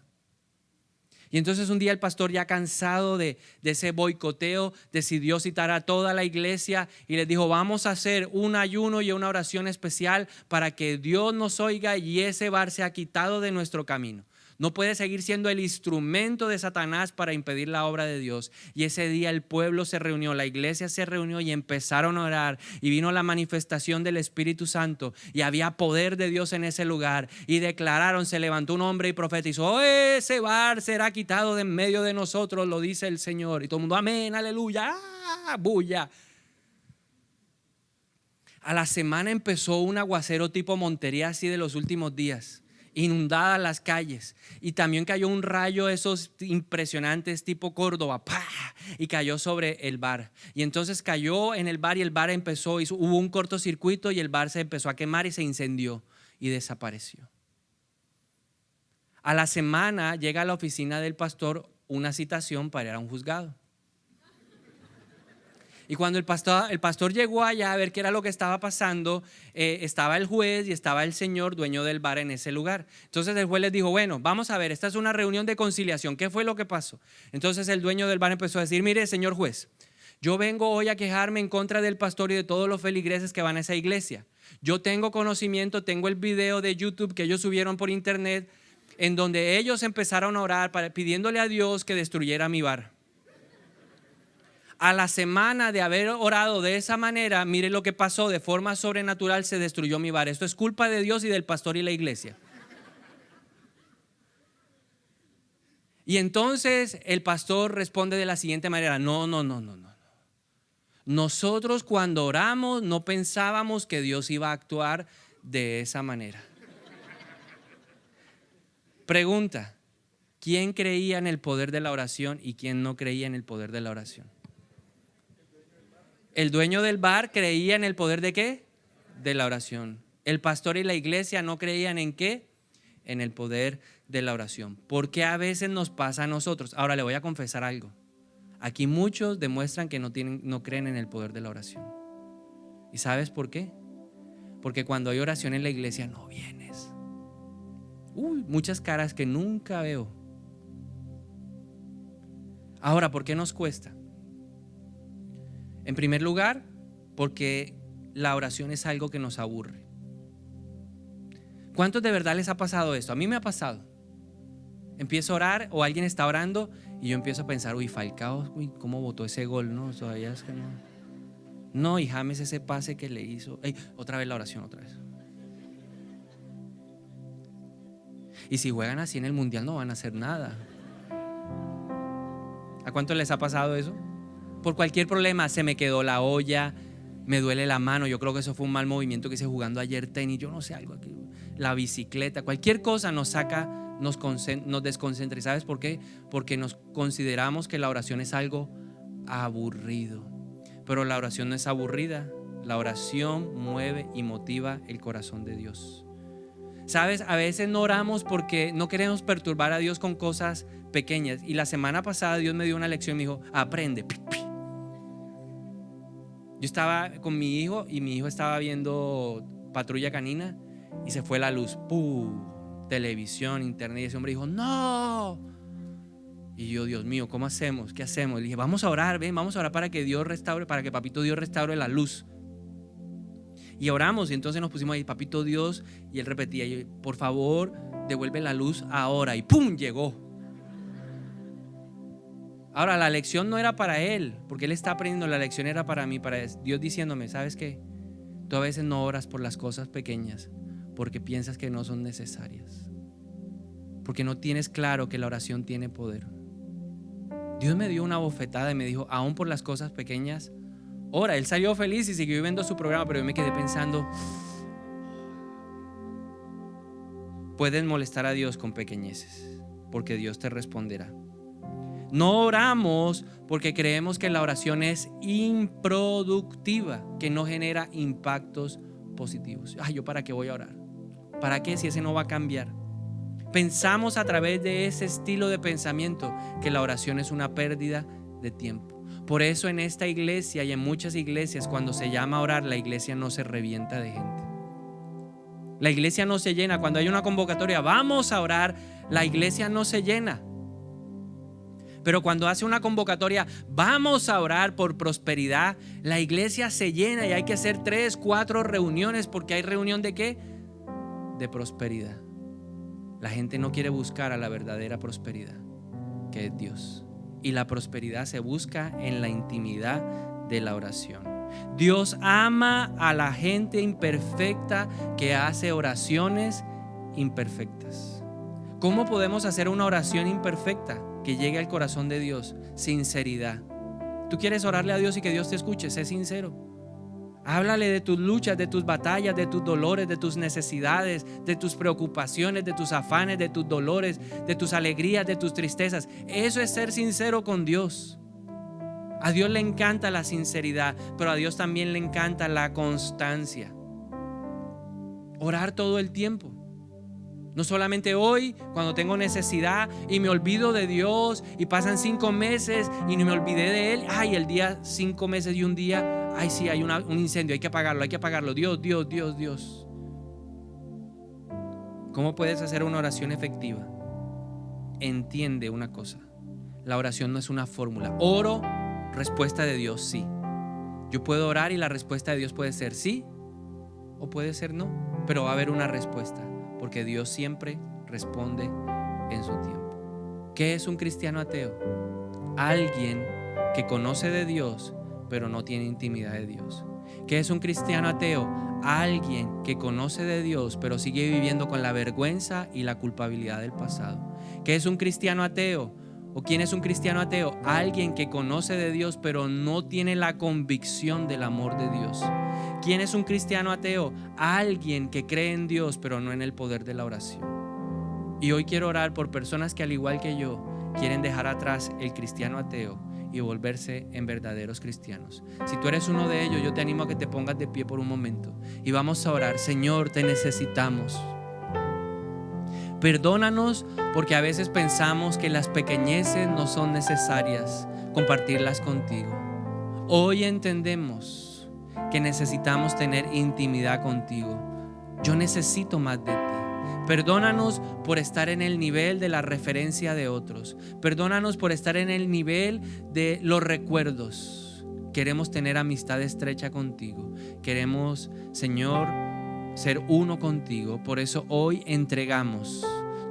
Y entonces un día el pastor, ya cansado de ese boicoteo, decidió citar a toda la iglesia y les dijo: vamos a hacer un ayuno y una oración especial para que Dios nos oiga y ese bar sea quitado de nuestro camino. No puede seguir siendo el instrumento de Satanás para impedir la obra de Dios. Y ese día el pueblo se reunió, la iglesia se reunió y empezaron a orar. Y vino la manifestación del Espíritu Santo y había poder de Dios en ese lugar. Y declararon, se levantó un hombre y profetizó: oh, ese bar será quitado de en medio de nosotros, lo dice el Señor. Y todo el mundo: amén, aleluya, bulla. A la semana empezó un aguacero tipo Montería, así de los últimos días. Inundadas las calles, y también cayó un rayo esos impresionantes tipo Córdoba, ¡pah!, y cayó sobre el bar. Y entonces cayó en el bar y el bar hubo un cortocircuito y el bar se empezó a quemar y se incendió y desapareció. A la semana llega a la oficina del pastor una citación para ir a un juzgado. Y cuando el pastor llegó allá a ver qué era lo que estaba pasando, estaba el juez y estaba el señor dueño del bar en ese lugar. Entonces el juez les dijo: bueno, vamos a ver, esta es una reunión de conciliación, ¿qué fue lo que pasó? Entonces el dueño del bar empezó a decir: mire, señor juez, yo vengo hoy a quejarme en contra del pastor y de todos los feligreses que van a esa iglesia. Yo tengo conocimiento, tengo el video de YouTube que ellos subieron por internet, en donde ellos empezaron a orar pidiéndole a Dios que destruyera mi bar. A la semana de haber orado de esa manera, mire lo que pasó: de forma sobrenatural se destruyó mi bar. Esto es culpa de Dios y del pastor y la iglesia. Y entonces el pastor responde de la siguiente manera: no. Nosotros cuando oramos no pensábamos que Dios iba a actuar de esa manera. Pregunta: ¿quién creía en el poder de la oración y quién no creía en el poder de la oración? El dueño del bar creía en el poder ¿de qué? De la oración. El pastor y la iglesia no creían ¿en qué? En el poder de la oración. ¿Por qué a veces nos pasa a nosotros? Ahora le voy a confesar algo. Aquí muchos demuestran que no creen en el poder de la oración. ¿Y sabes por qué? Porque cuando hay oración en la iglesia no vienes. Muchas caras que nunca veo. Ahora, ¿por qué nos cuesta? En primer lugar, porque la oración es algo que nos aburre. ¿Cuántos de verdad les ha pasado esto? A mí me ha pasado. Empiezo a orar o alguien está orando y yo empiezo a pensar: Falcao, ¿cómo botó ese gol? No, todavía es que no. No, y James ese pase que le hizo. Otra vez la oración, otra vez. Y si juegan así en el mundial no van a hacer nada. ¿A cuántos les ha pasado eso? Por cualquier problema: se me quedó la olla, me duele la mano. Yo creo que eso fue un mal movimiento que hice jugando ayer tenis. Yo no sé, algo aquí. La bicicleta, cualquier cosa nos saca, nos desconcentra. ¿Y sabes por qué? Porque nos consideramos que la oración es algo aburrido. Pero la oración no es aburrida. La oración mueve y motiva el corazón de Dios. ¿Sabes? A veces no oramos porque no queremos perturbar a Dios con cosas pequeñas. Y la semana pasada Dios me dio una lección y me dijo: aprende. Yo estaba con mi hijo y mi hijo estaba viendo Patrulla Canina y se fue la luz. Televisión, internet, y ese hombre dijo: no. Y yo: Dios mío, ¿cómo hacemos? ¿Qué hacemos? Le dije: vamos a orar, vamos a orar para que Dios restaure, para que Papito Dios restaure la luz. Y oramos y entonces nos pusimos ahí: Papito Dios, y él repetía: por favor, devuelve la luz ahora. Y ¡pum! Llegó. Ahora, la lección no era para él, porque él está aprendiendo. La lección era para mí, para Dios diciéndome: ¿sabes qué? Tú a veces no oras por las cosas pequeñas porque piensas que no son necesarias, porque no tienes claro que la oración tiene poder. Dios me dio una bofetada y me dijo: aún por las cosas pequeñas ora. Él salió feliz y siguió viendo su programa, pero yo me quedé pensando: puedes molestar a Dios con pequeñeces, porque Dios te responderá. No oramos porque creemos que la oración es improductiva, que no genera impactos positivos. ¿Yo para qué voy a orar? ¿Para qué si ese no va a cambiar? Pensamos a través de ese estilo de pensamiento que la oración es una pérdida de tiempo. Por eso en esta iglesia y en muchas iglesias, cuando se llama a orar, la iglesia no se revienta de gente. La iglesia no se llena. Cuando hay una convocatoria, vamos a orar, la iglesia no se llena. Pero cuando hace una convocatoria, vamos a orar por prosperidad, la iglesia se llena y hay que hacer 3, 4 reuniones, porque hay reunión ¿de qué? De prosperidad. La gente no quiere buscar a la verdadera prosperidad, que es Dios. Y la prosperidad se busca en la intimidad de la oración. Dios ama a la gente imperfecta que hace oraciones imperfectas. ¿Cómo podemos hacer una oración imperfecta que llegue al corazón de Dios? Sinceridad. Tú quieres orarle a Dios y que Dios te escuche, sé sincero. Háblale de tus luchas, de tus batallas, de tus dolores, de tus necesidades, de tus preocupaciones, de tus afanes, de tus dolores, de tus alegrías, de tus tristezas. Eso es ser sincero con Dios. A Dios le encanta la sinceridad, pero a Dios también le encanta la constancia. Orar todo el tiempo. No solamente hoy, cuando tengo necesidad y me olvido de Dios y pasan 5 meses y no me olvidé de Él. Ay, el día 5 meses y un día, ay sí, hay un incendio, hay que apagarlo. Dios. ¿Cómo puedes hacer una oración efectiva? Entiende una cosa: la oración no es una fórmula. Oro, respuesta de Dios, sí. Yo puedo orar y la respuesta de Dios puede ser sí o puede ser no, pero va a haber una respuesta, porque Dios siempre responde en su tiempo. ¿Qué es un cristiano ateo? Alguien que conoce de Dios, pero no tiene intimidad de Dios. ¿Qué es un cristiano ateo? Alguien que conoce de Dios, pero sigue viviendo con la vergüenza y la culpabilidad del pasado. ¿Qué es un cristiano ateo? ¿O quién es un cristiano ateo? Alguien que conoce de Dios, pero no tiene la convicción del amor de Dios. ¿Quién es un cristiano ateo? Alguien que cree en Dios, pero no en el poder de la oración. Y hoy quiero orar por personas que, al igual que yo, quieren dejar atrás el cristiano ateo y volverse en verdaderos cristianos. Si tú eres uno de ellos, yo te animo a que te pongas de pie por un momento y vamos a orar. Señor, te necesitamos. Perdónanos porque a veces pensamos que las pequeñeces no son necesarias compartirlas contigo. Hoy entendemos que necesitamos tener intimidad contigo. Yo necesito más de ti. Perdónanos por estar en el nivel de la referencia de otros. Perdónanos por estar en el nivel de los recuerdos. Queremos tener amistad estrecha contigo. Queremos, Señor, ser uno contigo. Por eso hoy entregamos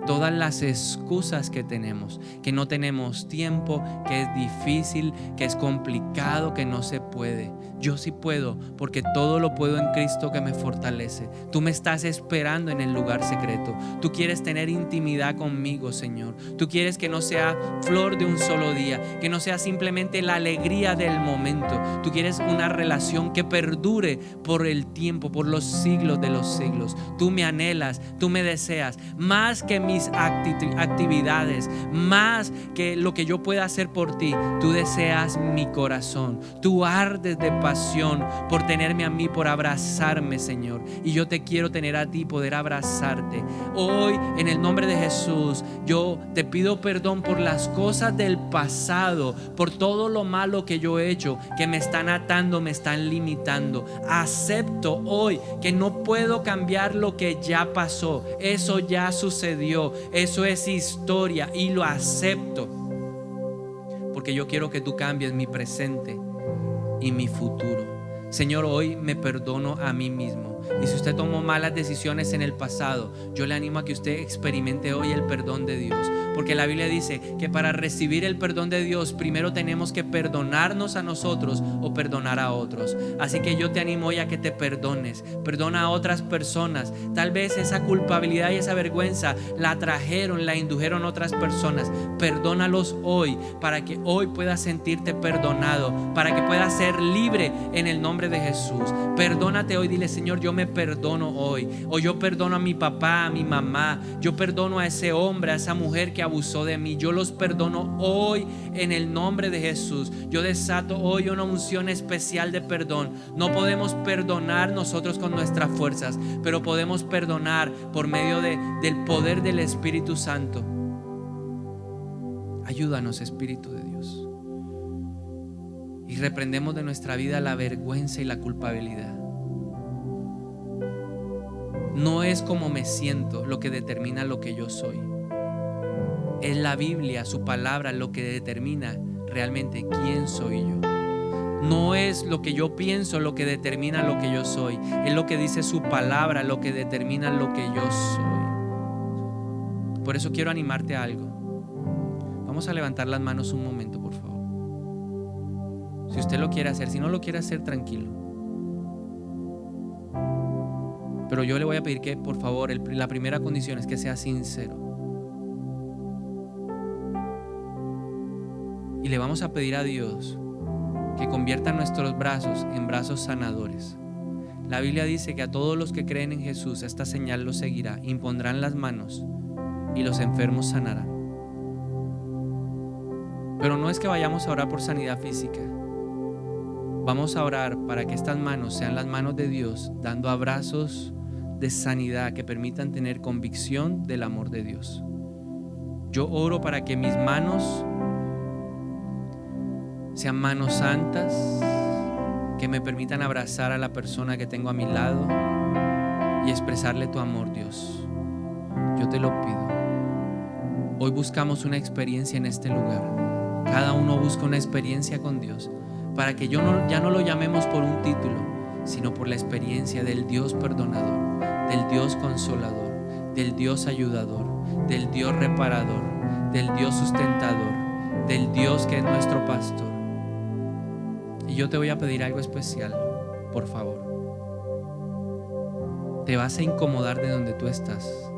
todas las excusas que tenemos, que no tenemos tiempo, que es difícil, que es complicado, que no se puede. Yo sí puedo, porque todo lo puedo en Cristo que me fortalece. Tú me estás esperando en el lugar secreto. Tú quieres tener intimidad conmigo, Señor. Tú quieres que no sea flor de un solo día, que no sea simplemente la alegría del momento. Tú quieres una relación que perdure por el tiempo, por los siglos de los siglos. Tú me anhelas, tú me deseas, más que mis actividades, más que lo que yo pueda hacer por ti. Tú deseas mi corazón. Tú ardes de pasión por tenerme a mí, por abrazarme, Señor. Y yo te quiero tener a ti, poder abrazarte. Hoy, en el nombre de Jesús, yo te pido perdón por las cosas del pasado, por todo lo malo que yo he hecho, que me están atando, me están limitando. Acepto hoy que no puedo cambiar lo que ya pasó. Eso ya sucedió. Eso es historia y lo acepto, porque yo quiero que tú cambies mi presente y mi futuro. Señor, hoy me perdono a mí mismo. Y si usted tomó malas decisiones en el pasado, yo le animo a que usted experimente hoy el perdón de Dios, porque la Biblia dice que para recibir el perdón de Dios primero tenemos que perdonarnos a nosotros o perdonar a otros. Así que yo te animo hoy a que te perdones. Perdona a otras personas. Tal vez esa culpabilidad y esa vergüenza la trajeron, la indujeron otras personas. Perdónalos hoy, para que hoy puedas sentirte perdonado, para que puedas ser libre en el nombre de Jesús. Perdónate hoy. Dile: Señor, yo me perdono hoy. O yo perdono a mi papá, a mi mamá. Yo perdono a ese hombre, a esa mujer que abusó de mí. Yo los perdono hoy en el nombre de Jesús. Yo desato hoy una unción especial de perdón. No podemos perdonar nosotros con nuestras fuerzas, pero podemos perdonar por medio del poder del Espíritu Santo. Ayúdanos, Espíritu de Dios. Y reprendemos de nuestra vida la vergüenza y la culpabilidad. No es como me siento lo que determina lo que yo soy. Es la Biblia, su palabra, lo que determina realmente quién soy yo. No es lo que yo pienso lo que determina lo que yo soy. Es lo que dice su palabra lo que determina lo que yo soy. Por eso quiero animarte a algo. Vamos a levantar las manos un momento, por favor. Si usted lo quiere hacer, si no lo quiere hacer, tranquilo. Pero yo le voy a pedir que, por favor, la primera condición es que sea sincero. Y le vamos a pedir a Dios que convierta nuestros brazos en brazos sanadores. La Biblia dice que a todos los que creen en Jesús esta señal los seguirá: impondrán las manos y los enfermos sanarán. Pero no es que vayamos a orar por sanidad física. Vamos a orar para que estas manos sean las manos de Dios, dando abrazos de sanidad que permitan tener convicción del amor de Dios. Yo oro para que mis manos sean manos santas, que me permitan abrazar a la persona que tengo a mi lado y expresarle tu amor, Dios. Yo te lo pido. Hoy buscamos una experiencia en este lugar. Cada uno busca una experiencia con Dios, para que ya no lo llamemos por un título, sino por la experiencia del Dios perdonador, del Dios consolador, del Dios ayudador, del Dios reparador, del Dios sustentador, del Dios que es nuestro pastor. Y yo te voy a pedir algo especial, por favor. Te vas a incomodar de donde tú estás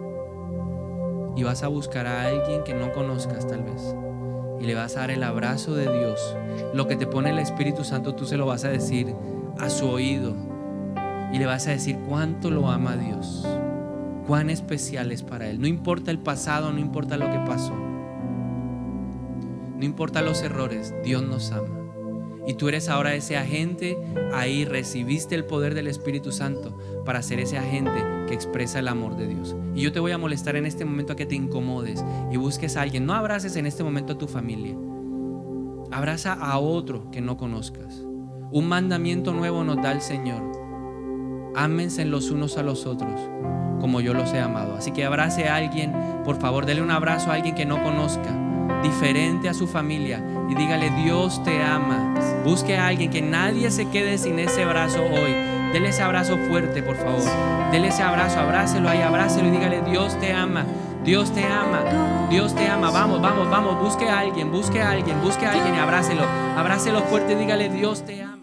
y vas a buscar a alguien que no conozcas tal vez, y le vas a dar el abrazo de Dios. Lo que te pone el Espíritu Santo tú se lo vas a decir a su oído y le vas a decir cuánto lo ama Dios, cuán especial es para Él. No importa el pasado, no importa lo que pasó, no importa los errores, Dios nos ama. Y tú eres ahora ese agente ahí, recibiste el poder del Espíritu Santo para ser ese agente que expresa el amor de Dios. Y yo te voy a molestar en este momento a que te incomodes y busques a alguien. No abraces en este momento a tu familia, abraza a otro que no conozcas. Un mandamiento nuevo nos da el Señor: ámense los unos a los otros como yo los he amado. Así que abrace a alguien, por favor, dele un abrazo a alguien que no conozca, diferente a su familia, y dígale: Dios te ama. Busque a alguien, que nadie se quede sin ese abrazo hoy. Dele ese abrazo fuerte, por favor. Dele ese abrazo, abrácelo ahí, abrácelo y dígale: Dios te ama, Dios te ama, Dios te ama. Vamos, vamos, vamos, busque a alguien y abrácelo fuerte y dígale: Dios te ama.